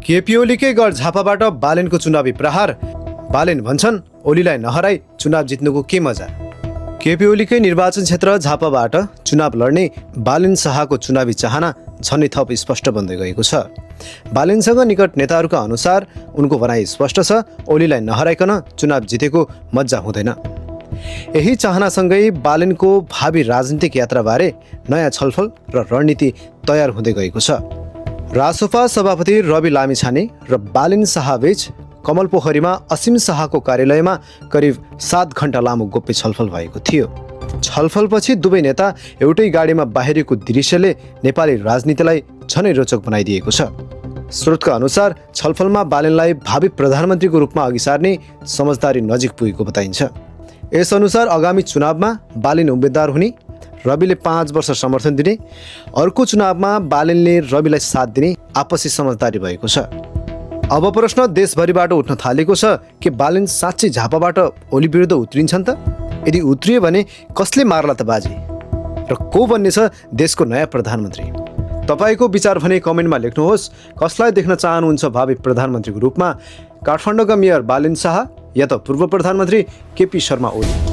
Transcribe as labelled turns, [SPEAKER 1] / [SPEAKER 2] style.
[SPEAKER 1] केपी ओलीकै गढ झापाबाट बालेनको चुनावी प्रहार। बालेन भन्छन् ओलीलाई नहराई चुनाव जित्नुको के मजा। केपी ओलीकै निर्वाचन क्षेत्र झापाबाट चुनाव लड्ने बालेन शाहको चुनावी चाहना झनै थप स्पष्ट बन्दै गएको छ। बालेनसँग निकट नेताहरूका अनुसार उनको भनाइ स्पष्ट छ, ओलीलाई नहराइकन चुनाव जितेको मजा हुँदैन। यही चाहनासँगै बालेनको भावी राजनीतिक यात्राबारे नयाँ छलफल र रणनीति तयार हुँदै गएको छ। रासोपा सभापति रवि लामिछाने र बालेन शाहबीच कमलपोखरीमा असीम शाहको कार्यालयमा करिब 7 घण्टा लामो गोप्य छलफल भएको थियो। छलफलपछि दुवै नेता एउटै गाडीमा बाहिरको दृश्यले नेपाली राजनीतिलाई झनै रोचक बनाइदिएको छ। स्रोतका अनुसार छलफलमा बालेनलाई भावी प्रधानमन्त्रीको रूपमा अघि सार्ने समझदारी नजिक पुगेको बताइन्छ। यसअनुसार आगामी चुनावमा बालेन उम्मेद्वार हुने, रविले 5 वर्ष समर्थन दिने, अर्को चुनावमा बालेनले रविलाई साथ दिने आपसी समझदारी भएको छ। अब प्रश्न देशभरिबाट उठ्न थालेको छ कि बालेन साँच्चै झापाबाट ओली विरुद्ध उत्रिन्छन् त? यदि उत्रियो भने कसले मार्ला त बाजी? र को बन्ने छ देशको नयाँ प्रधानमन्त्री? तपाईको विचार भने कमेन्टमा लेख्नुहोस्। कसलाई देख्न चाहनुहुन्छ भावी प्रधानमन्त्रीको रूपमा? काठमाडौँका मेयर बालेन शाह या त पूर्व प्रधानमन्त्री केपी शर्मा ओली?